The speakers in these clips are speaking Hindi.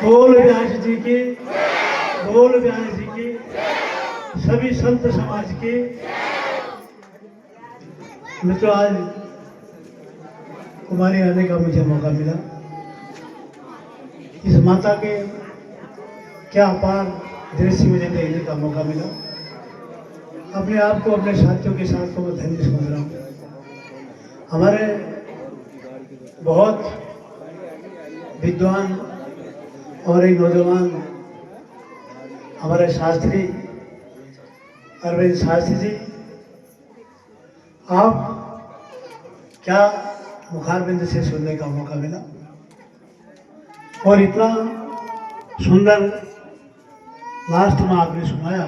बोल व्यास जी की, बोल व्यास जी की, सभी संत समाज के। मित्रों, आज कुमारी आने का मुझे मौका मिला। इस माता के क्या अपार दृश्य मुझे देखने का मौका मिला। अपने आप को, अपने साथियों के साथ को मैं धन्य समझ रहा हूँ। हमारे बहुत विद्वान और एक नौजवान हमारे शास्त्री अरविंद शास्त्री जी, आप क्या मुखारबिंद से सुनने का मौका मिला और इतना सुंदर लास्ट में आपने सुनाया।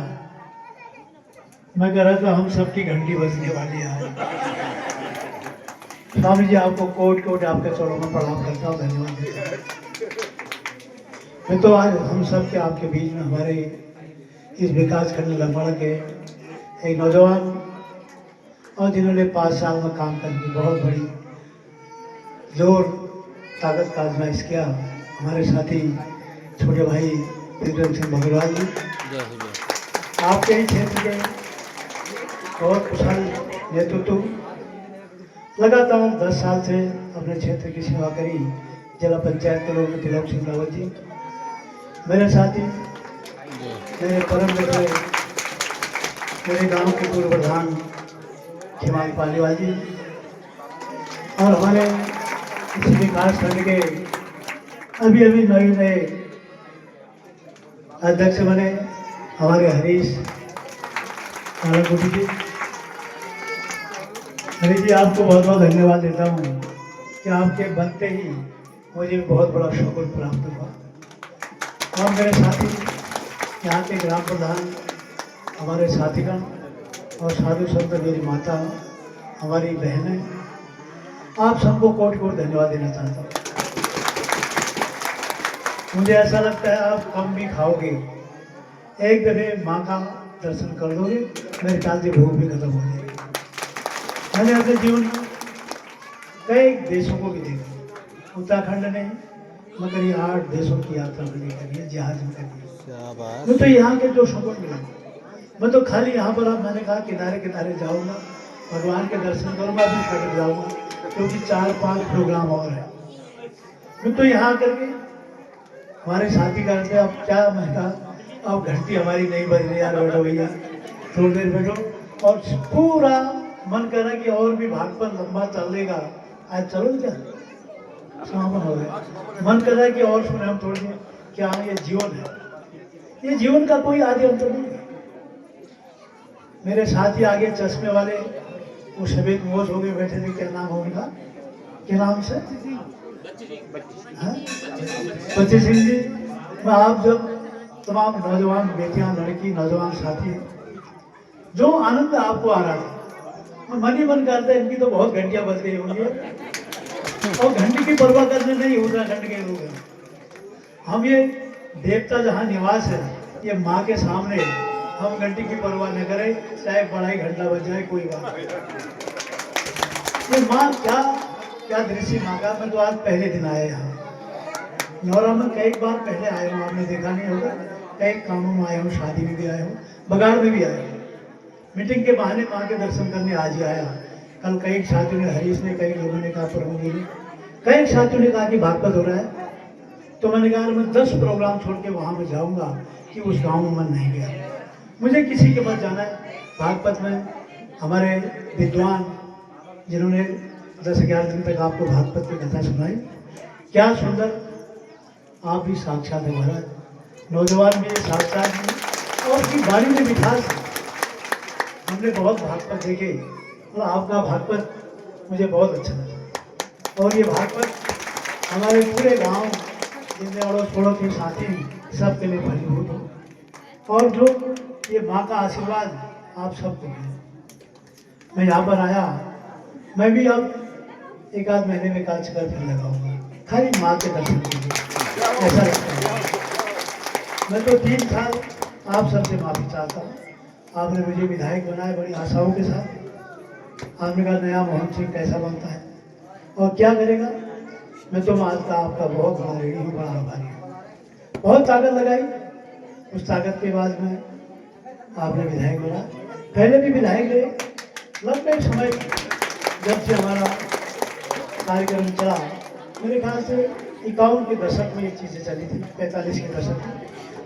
मैं कह रहा था हम सबकी घंटी बजने वाली है। स्वामी जी, आपको कोट कोट आपके चरणों में प्रणाम करता हूँ, धन्यवाद देता हूँ। मैं तो आज हम सब के आपके बीच में हमारे इस विकास खंड लंबाड़ा के एक नौजवान और जिन्होंने 5 साल में काम करके बहुत बड़ी जोर ताकत का आजमाइश किया, हमारे साथी छोटे भाई विक्रम सिंह बगरवाल जी, आपके ही क्षेत्र के बहुत कुशल नेतृत्व, लगातार 10 साल से अपने क्षेत्र की सेवा करी जिला पंचायत के लोग तिलक सिंह रावत जी, मेरे साथी, मेरे परम मित्र, मेरे गांव के पूर्व प्रधान हिमांग पालीवाल जी, और हमारे इसी विकास खंड के अभी अभी नए अध्यक्ष बने हमारे हरीश जी। हरीश जी, आपको बहुत बहुत धन्यवाद देता हूँ कि आपके बनते ही मुझे बहुत बड़ा शौकत प्राप्त हुआ। और मेरे साथी यहाँ के ग्राम प्रधान, हमारे साथीगण और साधु संत, मेरी माता, हमारी बहनें, आप सबको कोटि कोटि धन्यवाद देना चाहता हूँ। मुझे ऐसा लगता है आप कम भी खाओगे, एक दफे माँ का दर्शन कर दोगे, मेरे ख्याल से भूख भी खत्म हो जाएगी। मैंने अपने जीवन में कई देशों को भी देखा, उत्तराखंड ने मैं करीब 8 देशों की यात्रा मैंने करी है, जहाज में करी है। मैं तो यहाँ के जो सुकून मिला, मैं तो खाली यहाँ पर आप, मैंने कहा किनारे किनारे जाऊँगा, भगवान के दर्शन करूँगा, फिर कटक जाऊँगा, क्योंकि 4-5 प्रोग्राम और है। मैं तो यहाँ करके हमारे साथी करते, अब क्या मैं कहा, अब घंटी हमारी नहीं बज रही यार, बैठो भैया थोड़ी देर बैठो। और पूरा मन कर रहा है कि और भी भागपन लंबा चलेगा, आज चलो क्या समापन हो गया, मन कर रहा है कि और सुने हम थोड़ी देर। क्या ये जीवन है, ये जीवन का कोई आदि अंत नहीं है। मेरे साथी आगे चश्मे वाले, वो सफेद मोज हो गए बैठे थे, क्या नाम हो उनका, क्या नाम से, बच्चे सिंह जी। मैं आप जब तमाम नौजवान बेटियां, लड़की, नौजवान साथी, जो आनंद आपको आ रहा था, मन ही मन करता है इनकी तो बहुत घंटियां बज गई होंगी, और घंटी की परवाह करने नहीं उत्तराखंड के लोग हैं हम। ये देवता जहाँ निवास है, ये माँ के सामने हम घंटी की परवाह न करें, चाहे बड़ा ही घंटा बज जाए, कोई बात नहीं। ये माँ क्या क्या दृश्य माँ का। मैं तो आज पहले दिन आया यहाँ नौरा में, कई बार पहले आया हूँ, आपने देखा नहीं होगा, कई कामों में आया हूँ, शादी में भी आया हूँ, बगाड़ में भी आया हूँ, मीटिंग के बहाने माँ के दर्शन करने आज ही आया। कल कई साथियों ने, हरीश ने, कई लोगों ने कहा, प्रभु जी ने, कई साथियों ने कहा कि भागवत हो रहा है, तो मैंने कहा मैं 10 प्रोग्राम छोड़ के वहाँ में जाऊँगा कि उस गाँव में मन नहीं गया, मुझे किसी के पास जाना है। भागवत में हमारे विद्वान जिन्होंने 10-11 दिन तक आपको भागवत की कथा सुनाई, क्या सुंदर, आप भी साक्षात है महाराज, नौजवान भी साक्षात भी, और उसकी बाणी में मिठास है। हमने बहुत भागवत देखे और आपका भागवत मुझे बहुत अच्छा लगा। और ये भागवत हमारे पूरे गांव, जितने अड़ोस पड़ोस के साथी, सबके लिए फलीभूत हो, और जो ये माँ का आशीर्वाद आप सबको मिले। मैं यहाँ पर आया, मैं भी अब 1-आध महीने में काल चक्कर फिर लगाऊंगा, खाली माँ के दर्शन के लिए, ऐसा लगता है। मैं तो 3 साल आप सबसे माफी चाहता हूँ, आपने मुझे विधायक बनाया बड़ी आशाओं के साथ। आपने कहा नया मोहन सिंह कैसा बनता है और क्या करेगा, मैं तो आज का आपका बहुत बड़ा ऋणी हूँ, बड़ा आभारी हूँ। बहुत ताकत लगाई। उस ताकत के बाद में आपने विधायक बना। पहले भी विधायक रहे लंबे समय, जब से हमारा कार्यक्रम चला, मेरे ख्याल से 51 के दशक में ये चीज़ें चली थी, 45 के दशक में,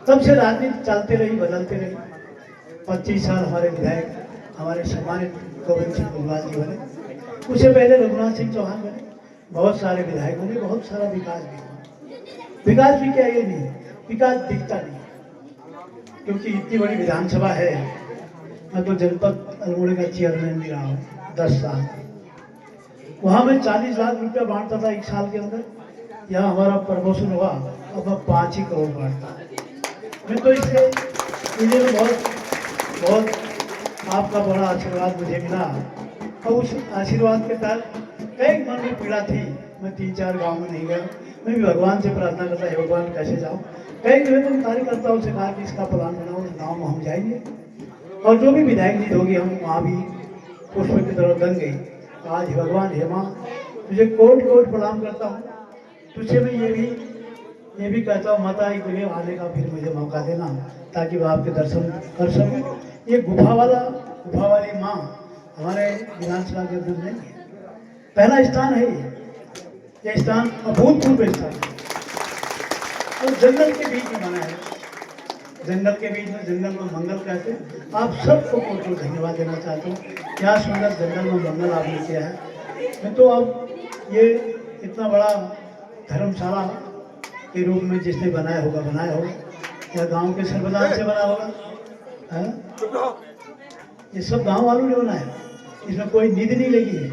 तब से राजनीति चलते रही, बदलते रही। 25 साल हमारे विधायक हमारे सम्मानित गोविंद सिंह भुजबल जी बने, उससे पहले रघुनाथ सिंह चौहान बने, बहुत सारे विधायक बने, बहुत सारा विकास भी हुआ। विकास भी क्या, ये नहीं विकास दिखता नहीं, क्योंकि इतनी बड़ी विधानसभा है। मैं तो जनपद अल्मोड़ा का चेयरमैन भी रहा हूँ 10 साल। वहाँ मैं 40 लाख रुपया बांटता था एक साल के अंदर। यहाँ हमारा प्रमोशन हुआ, अब मैं 5 ही करोड़ बांटता। मैं तो इससे मुझे तो बहुत आपका बड़ा आशीर्वाद मुझे मिला, और उस आशीर्वाद के तहत कई मन में पीड़ा थी। मैं 3-4 गांव में नहीं गया। मैं भी भगवान से प्रार्थना करता, हे भगवान कैसे जाऊँ। कई जगह तुम कार्यकर्ताओं से कहा कि इसका प्लान बनाओ, उस गाँव में हम जाएंगे, और जो भी विधायक नीति होगी हम वहाँ भी पुष्प की तरह गंग गई। आज भगवान हे माँ, तुझे कोट कोट प्रणाम करता हूँ। तुझे मैं ये भी कहता हूँ, माता एक जगह आने का फिर मुझे मौका देना, ताकि मैं आपके दर्शन कर सकूँ। ये गुफा वाली माँ हमारे विधानसभा के अंदर नहीं है, पहला स्थान है ये स्थान अभूतपूर्व स्थान है। और जंगल के बीच में बना है, जंगल के बीच में, जंगल में मंगल कहते हैं। आप सबको बहुत धन्यवाद देना चाहता हूँ, क्या सुंदर जंगल में मंगल आपने किया है। मैं तो अब ये इतना बड़ा धर्मशाला के रूप में जिसने बनाया होगा, या गांव के सरपंच से बना होगा, है? ये सब गांव वालों ने बनाया, इसमें कोई निधि नहीं लगी है।